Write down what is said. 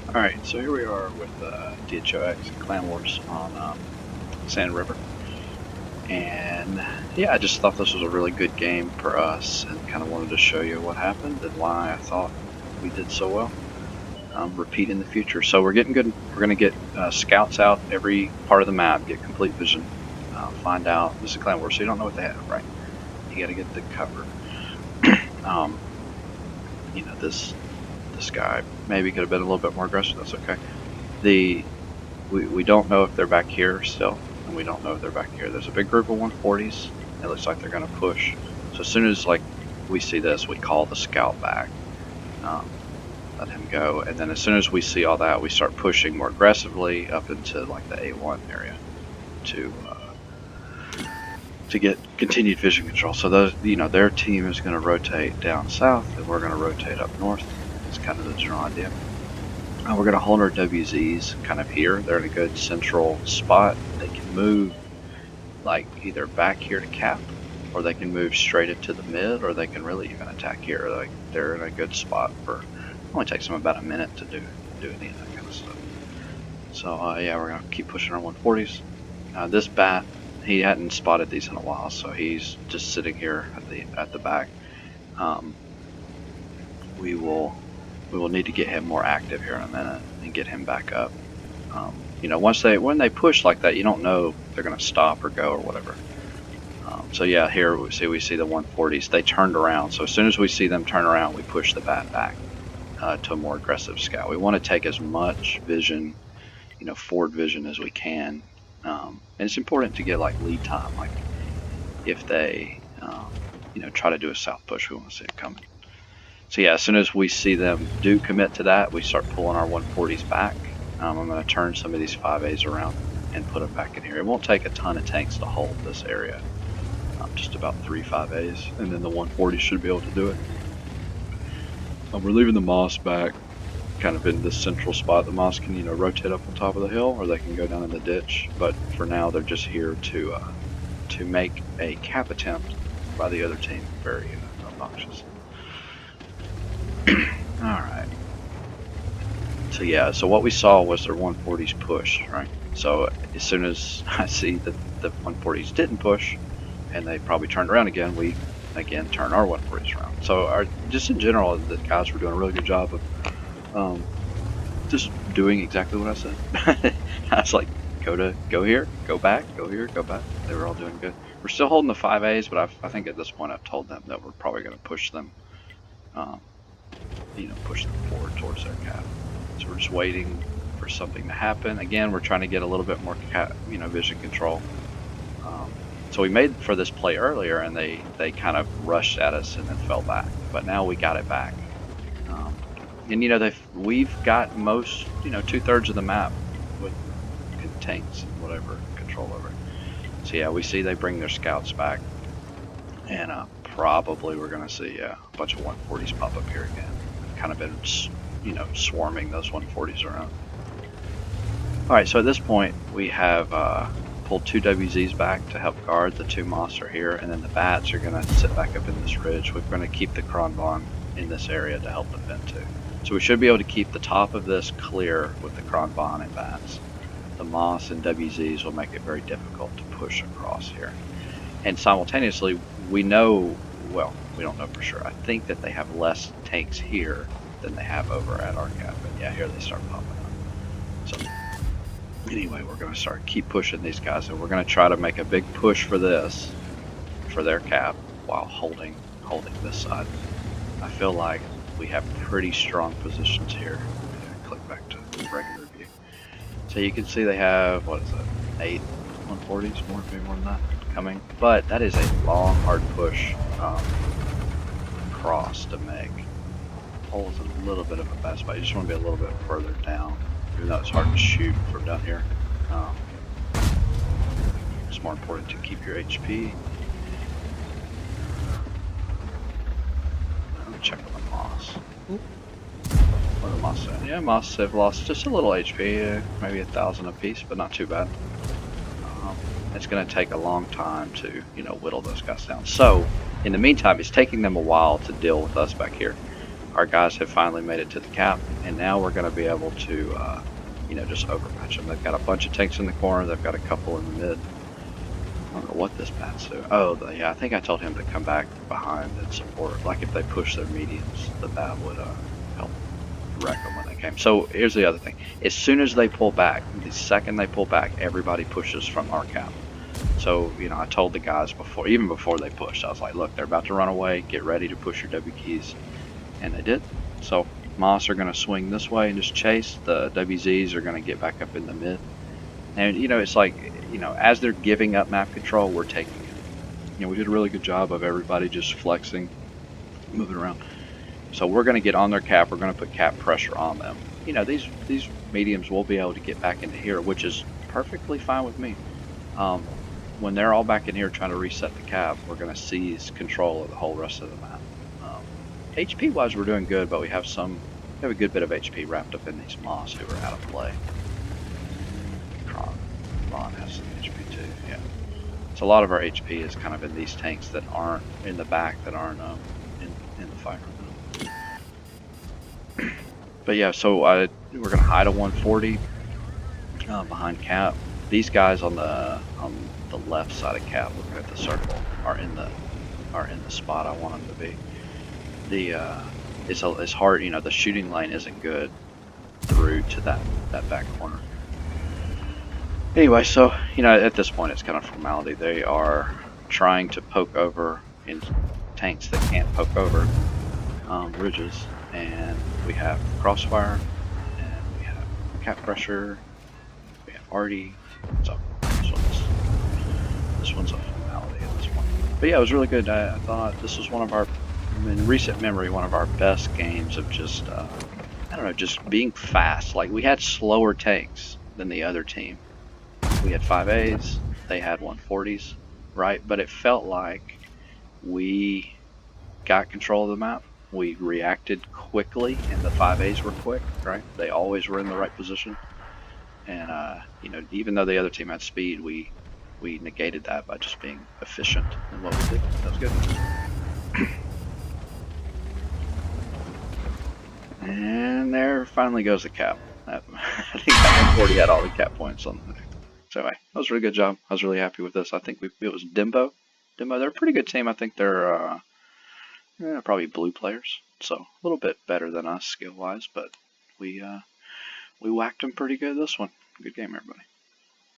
Alright, so here we are with DHO-X and Clan Wars on Sand River. And yeah, I just thought this was a really good game for us and kind of wanted to show you what happened and why I thought we did so well. Repeat in the future. So we're getting good. We're going to get scouts out every part of the map, get complete vision, find out. This is Clan Wars, so you don't know what they have, right? You got to get the cover. You know, this guy maybe could have been a little bit more aggressive. That's okay. We don't know if they're back here still, and we don't know if they're back here. There's a big group of 140s. It looks like they're going to push. So as soon as we see this, we call the scout back, let him go, and then as soon as we see all that, we start pushing more aggressively up into like the A1 area to get continued vision control. So those, their team is going to rotate down south, and we're going to rotate up north. It's kind of the general idea. We're going to hold our WZs kind of here. They're in a good central spot. They can move like either back here to cap, or they can move straight into the mid, or they can really even attack here. Like they're in a good spot for. It only takes them about a minute to do any of that kind of stuff. So yeah, we're going to keep pushing our 140s. This bat, he hadn't spotted these in a while, so he's just sitting here at the back. We will need to get him more active here in a minute and get him back up. When they push like that, you don't know if they're going to stop or go or whatever. So yeah, here we see the 140s. They turned around. So as soon as we see them turn around, we push the bat back to a more aggressive scout. We want to take as much vision, forward vision as we can. And it's important to get like lead time. Like if they, try to do a south push, we want to see it coming. So yeah, as soon as we see them do commit to that, we start pulling our 140s back. I'm going to turn some of these 5As around and put them back in here. It won't take a ton of tanks to hold this area. Just about 3 5As, and then the 140 should be able to do it. We're leaving the Moss back kind of in this central spot. The Moss can, rotate up on top of the hill, or they can go down in the ditch. But for now, they're just here to make a cap attempt by the other team. Very obnoxious. Alright. So yeah, so what we saw was their 140s push, right? So as soon as I see that the 140s didn't push, and they probably turned around again, we again turn our 140s around. So just in general, the guys were doing a really good job of just doing exactly what I said. I was like, go here, go back, go here, go back. They were all doing good. We're still holding the 5As, but I think at this point I've told them that we're probably going to push them, push them forward towards their cap. So we're just waiting for something to happen. Again, we're trying to get a little bit more vision control. So we made for this play earlier, and they kind of rushed at us and then fell back. But now we got it back. And we've got most, 2/3 of the map with tanks and whatever control over it. So yeah, we see they bring their scouts back, and probably we're gonna see a bunch of 140s pop up here again. Kind of been, swarming those 140s around. All right, so at this point we have pulled 2 WZs back to help guard. The 2 Moss are here, and then the bats are gonna sit back up in this ridge. We're gonna keep the Kronbahn in this area to help defend too. So we should be able to keep the top of this clear with the Kronbahn and bats. The Moss and WZs will make it very difficult to push across here. And simultaneously, we know, well, we don't know for sure. I think that they have less tanks here than they have over at our cap. And yeah, here they start popping up. So anyway, we're going to keep pushing these guys, and we're going to try to make a big push for their cap, while holding this side. I feel like we have pretty strong positions here. Click back to regular view. So you can see they have, what is it, 8 140s, maybe more than that, coming. But that is a long, hard push across to make. Hole is a little bit of a bad spot. You just want to be a little bit further down, even though it's hard to shoot from down here. It's more important to keep your HP. Let me check on the Moss. What are the Moss saying? Yeah, Moss have lost just a little HP, maybe 1,000 apiece, but not too bad. It's going to take a long time to, whittle those guys down. So, in the meantime, it's taking them a while to deal with us back here. our guys have finally made it to the cap, and now we're going to be able to, you know, just overmatch them. They've got a bunch of tanks in the corner. They've got a couple in the mid. I don't know what this bat's doing. Oh, yeah, I think I told him to come back behind and support. Like if they push their mediums, the bat would help wreck them when they came. So here's the other thing. As soon as they pull back, the second they pull back, everybody pushes from our cap. So, you know, I told the guys before, even before they pushed, I was like, look, they're about to run away. Get ready to push your W keys. And they did. So Moss are going to swing this way and just chase. The WZs are going to get back up in the mid. And, you know, it's like, you know, as they're giving up map control, we're taking it. You know, we did a really good job of everybody just flexing, moving around. So we're going to get on their cap. We're going to put cap pressure on them. You know, these mediums will be able to get back into here, which is perfectly fine with me. When they're all back in here trying to reset the cap, we're going to seize control of the whole rest of the map. HP wise, we're doing good, but we have a good bit of HP wrapped up in these Moss who are out of play. Ron has some HP too, yeah. So a lot of our HP is kind of in these tanks that aren't in the back, that aren't in the fight right now. But yeah, so we're gonna hide a 140 behind cap. These guys on the left side of cap, looking at the circle, are in the spot I want them to be. It's hard, you know, the shooting lane isn't good through to that back corner. Anyway, so, you know, at this point it's kind of formality. They are trying to poke over in tanks that can't poke over ridges, and we have crossfire, and we have cap pressure, we have Artie. So this one's a formality at this point. But yeah, it was really good. I thought this was one of our, in recent memory, one of our best games of just, I don't know, just being fast. Like, we had slower tanks than the other team. We had 5As, they had 140s, right? But it felt like we got control of the map. We reacted quickly, and the 5As were quick, right? They always were in the right position. And, you know, even though the other team had speed, we negated that by just being efficient in what we did. That was good. And there finally goes the cap. I think that 140 had all the cap points on the. So anyway, that was a really good job. I was really happy with this. I think it was Dimbo. They're a pretty good team. I think they're probably blue players, so a little bit better than us skill-wise, but we whacked them pretty good this one. Good game, everybody.